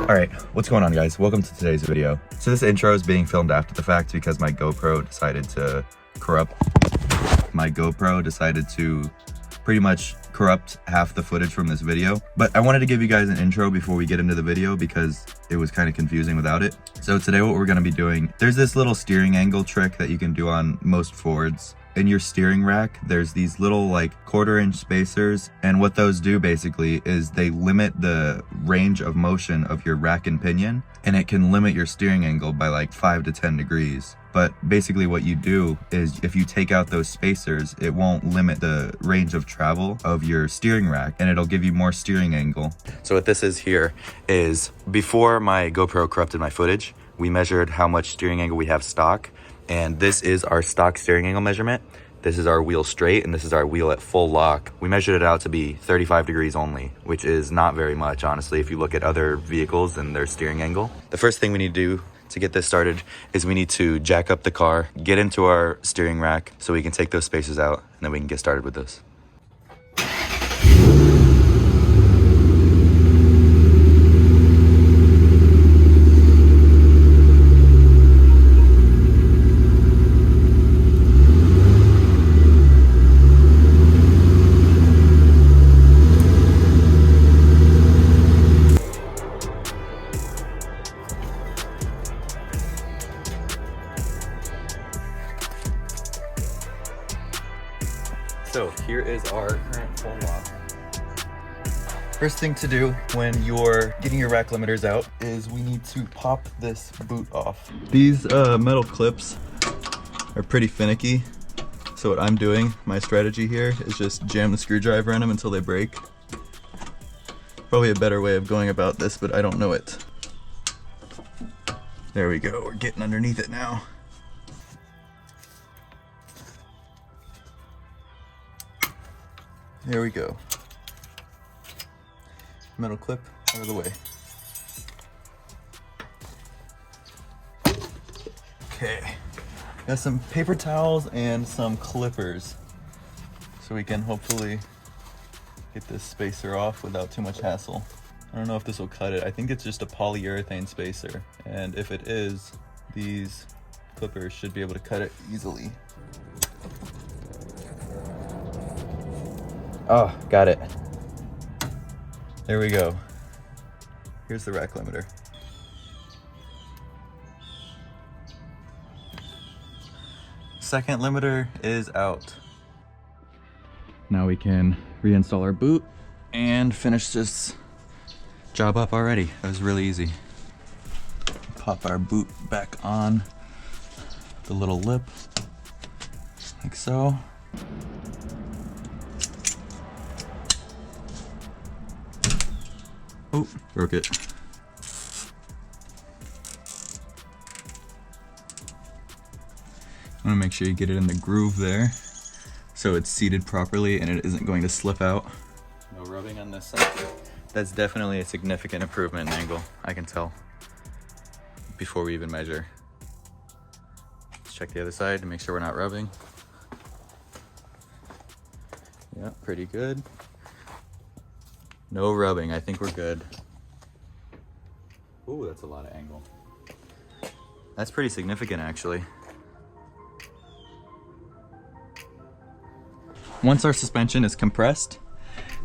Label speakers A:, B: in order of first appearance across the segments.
A: Alright, what's going on guys? Welcome to today's video. So this intro is being filmed after the fact because my GoPro decided to pretty much corrupt half the footage from this video. But I wanted to give you guys an intro before we get into the video because it was kind of confusing without it. So today what we're going to be doing, there's this little steering angle trick that you can do on most Fords. In your steering rack, there's these little like 1/4 inch spacers, and what those do basically is they limit the range of motion of your rack and pinion, and it can limit your steering angle by like 5 to 10 degrees. But basically what you do is if you take out those spacers, it won't limit the range of travel of your steering rack, and it'll give you more steering angle. So what this is here is before my GoPro corrupted my footage, we measured how much steering angle we have stock. And this is our stock steering angle measurement. This is our wheel straight, and this is our wheel at full lock. We measured it out to be 35 degrees only, which is not very much, honestly, if you look at other vehicles and their steering angle. The first thing we need to do to get this started is we need to jack up the car, get into our steering rack so we can take those spacers out, and then we can get started with this. So here is our current full lock. First thing to do when you're getting your rack limiters out is we need to pop this boot off. These metal clips are pretty finicky. So what I'm doing, my strategy here is just jam the screwdriver in them until they break. Probably a better way of going about this, but I don't know it. There we go, we're getting underneath it now. There we go. Metal clip out of the way. Okay. Got some paper towels and some clippers so we can hopefully get this spacer off without too much hassle. I don't know if this will cut it. I think it's just a polyurethane spacer, and if it is, these clippers should be able to cut it easily. Oh, got it. There we go. Here's the rack limiter. Second limiter is out. Now we can reinstall our boot and finish this job up already. That was really easy. Pop our boot back on the little lip, like so. Oh, broke it. I want to make sure you get it in the groove there so it's seated properly and it isn't going to slip out. No rubbing on this side. That's definitely a significant improvement in angle, I can tell, before we even measure. Let's check the other side to make sure we're not rubbing. Yeah, pretty good. No rubbing, I think we're good. Ooh, that's a lot of angle. That's pretty significant, actually. Once our suspension is compressed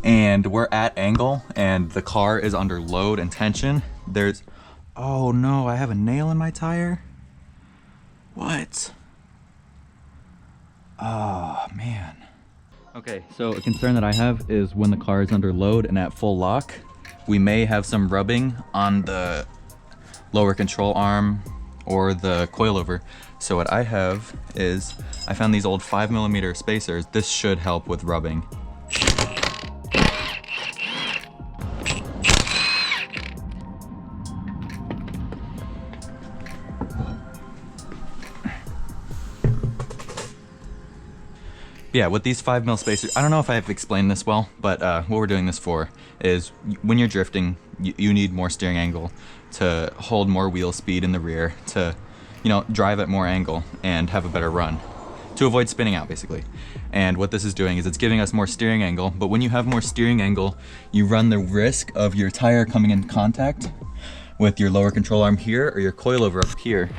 A: and we're at angle and the car is under load and tension, there's... Oh no, I have a nail in my tire? What? Oh, man. Okay, so a concern that I have is when the car is under load and at full lock, we may have some rubbing on the lower control arm or the coilover. So what I have is, I found these old 5mm spacers. This should help with rubbing. Yeah, with these 5mm spacers, I don't know if I've explained this well, but what we're doing this for is when you're drifting, you need more steering angle to hold more wheel speed in the rear, to
B: you know, drive at more angle and have a better run to avoid spinning out basically. And what this is doing is it's giving us more steering angle, but when you have more steering angle, you run the risk of your tire coming in contact with your lower control arm here or your coilover up here.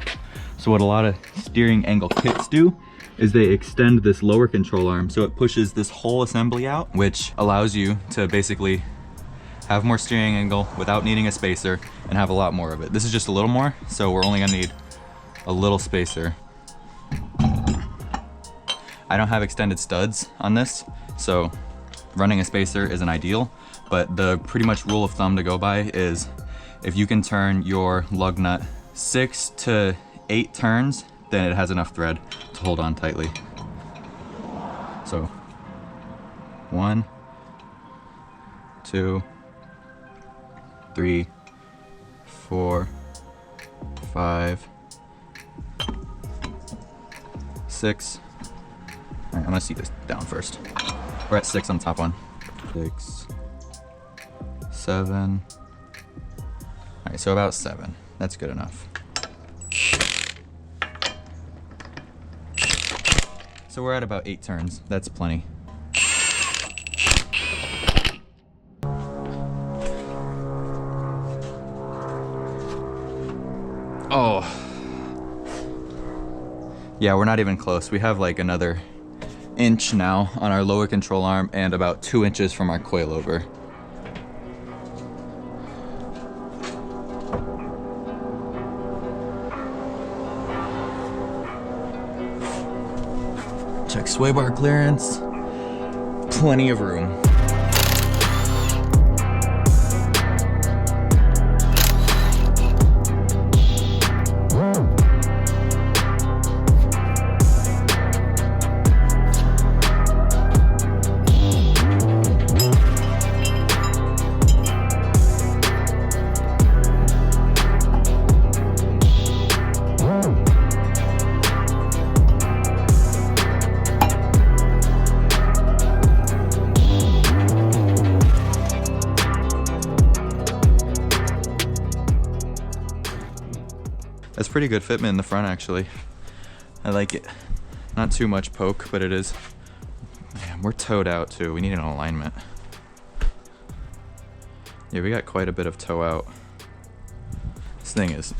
B: So what a lot of steering angle kits do is they extend this lower control arm so it pushes this whole assembly out, which allows you to basically have more steering angle without needing a spacer and have a lot more of it. This is just a little more, so we're only gonna need a little spacer. I don't have extended studs on this, so running a spacer isn't ideal, but the pretty much rule of thumb to go by is if you can turn your lug nut 6 to 8 turns, then it has enough thread to hold on tightly. So 1, 2, 3, 4, 5, 6. All right, I'm gonna see this down first. We're at 6 on the top one. 6, 7. All right, so about 7. That's good enough. So we're at about 8 turns. That's plenty. Oh. Yeah, we're not even close. We have like another inch now on our lower control arm and about 2 inches from our coilover. Check sway bar clearance. Plenty of room. That's pretty good fitment in the front, actually. I like it. Not too much poke, but it is. Man, we're towed out too. We need an alignment. Yeah, we got quite a bit of tow out. This thing is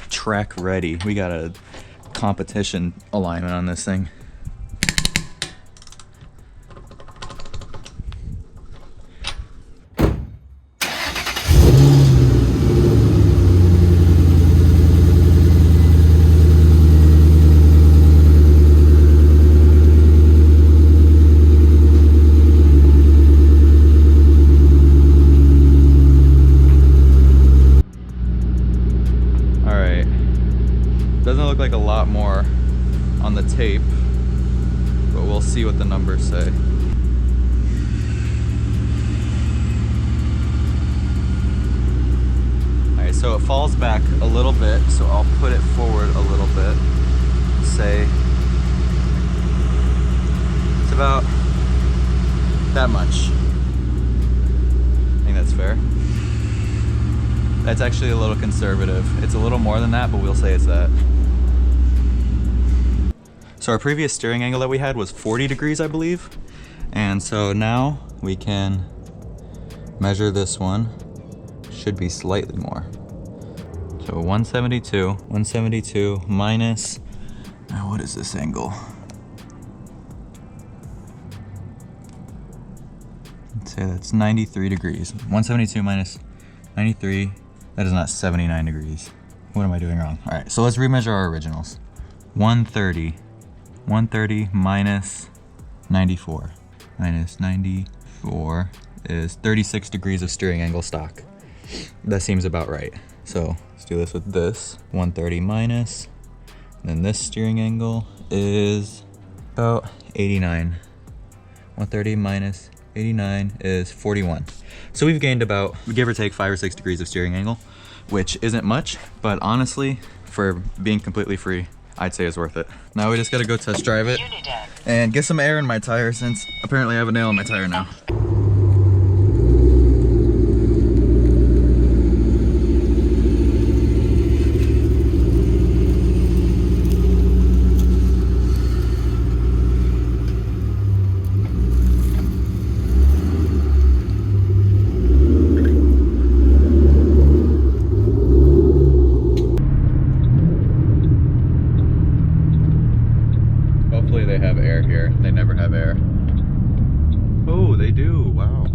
B: track ready. We got a competition alignment on this thing. Doesn't look like a lot more on the tape, but we'll see what the numbers say. Alright, so it falls back a little bit, so I'll put it forward a little bit. Say it's about that much. I think that's fair. That's actually a little conservative. It's a little more than that, but we'll say it's that. So our previous steering angle that we had was 40 degrees, I believe. And so now we can measure this one. Should be slightly more. So 172 minus, now what is this angle? Let's say that's 93 degrees. 172 minus 93, that is not 79 degrees. What am I doing wrong? All right, so let's remeasure our originals. 130 minus 94. Minus 94 is 36 degrees of steering angle stock. That seems about right. So let's do this with this. 130 minus, and then this steering angle is about 89. 130 minus 89 is 41. So we've gained about, give or take, 5 or 6 degrees of steering angle, which isn't much, but honestly, for being completely free, I'd say it's worth it. Now we just gotta go test drive it and get some air in my tire, since apparently I have a nail in my tire now. they have air here. They never have air. Oh, they do. Wow.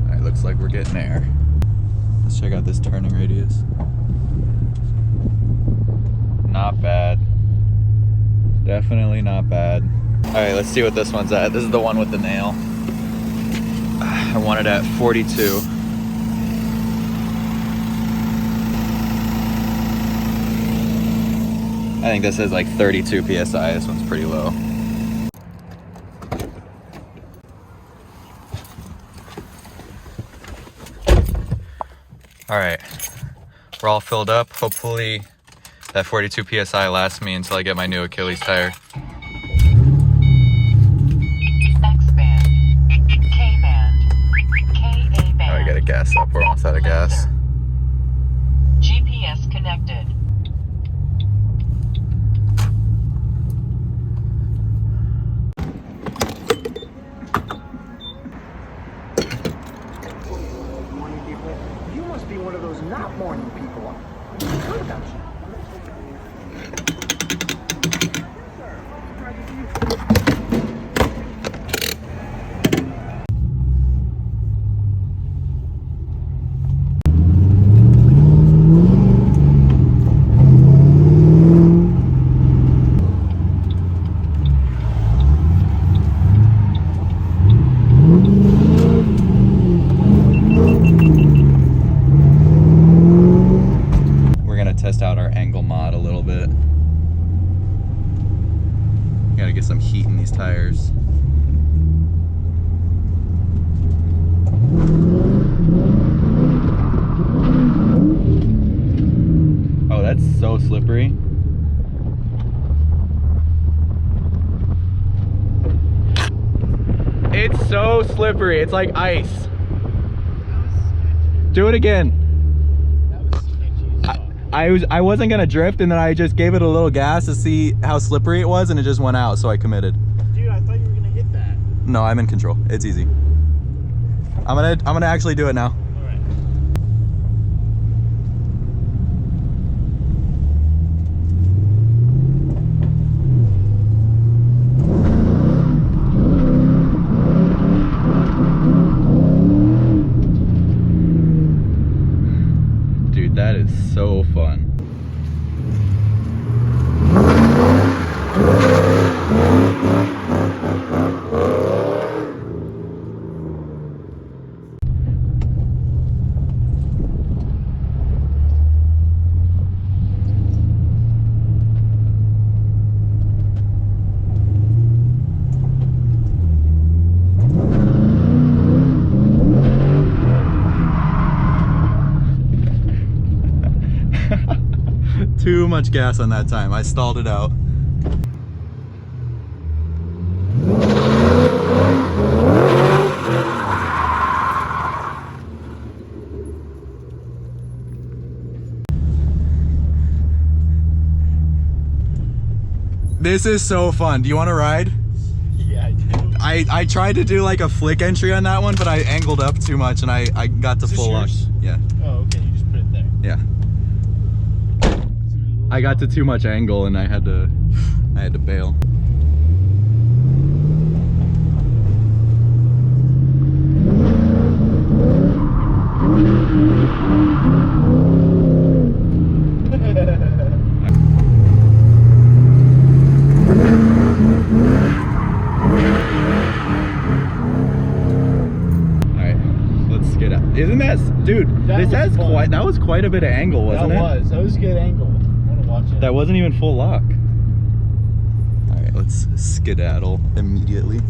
B: Alright, looks like we're getting air. Let's check out this turning radius. Not bad. Definitely not bad. Alright, let's see what this one's at. This is the one with the nail. I want it at 42. I think this is like 32 PSI. This one's pretty low. All right, we're all filled up. Hopefully that 42 PSI lasts me until I get my new Achilles tire.
C: X-band, K-band, K-A-band.
B: Oh, we gotta gas up. We're almost out of gas.
C: GPS connected.
D: You must be one of those not morning people. I've heard about you.
B: Test out our angle mod a little bit. Gotta get some heat in these tires. Oh, that's so slippery. It's so slippery. It's like ice. Do it again. I wasn't gonna drift, and then I just gave it a little gas to see how slippery it was, and it just went out, so I committed.
D: Dude, I thought you were gonna hit that.
B: No, I'm in control. It's easy. I'm gonna actually do it now.
D: All right.
B: Dude, that is so fun. Too much gas on that time. I stalled it out. This is so fun. Do you want to ride?
D: Yeah, I do.
B: I tried to do like a flick entry on that one, but I angled up too much and I got to
D: Is this
B: full lock.
D: yours?
B: Yeah.
D: Oh, okay. You just put it there.
B: Yeah. I got to too much angle and I had to bail. Isn't that, dude? That was quite a bit of angle, wasn't it?
D: That was a good angle. I want to watch it.
B: That wasn't even full lock. All right, let's skedaddle immediately.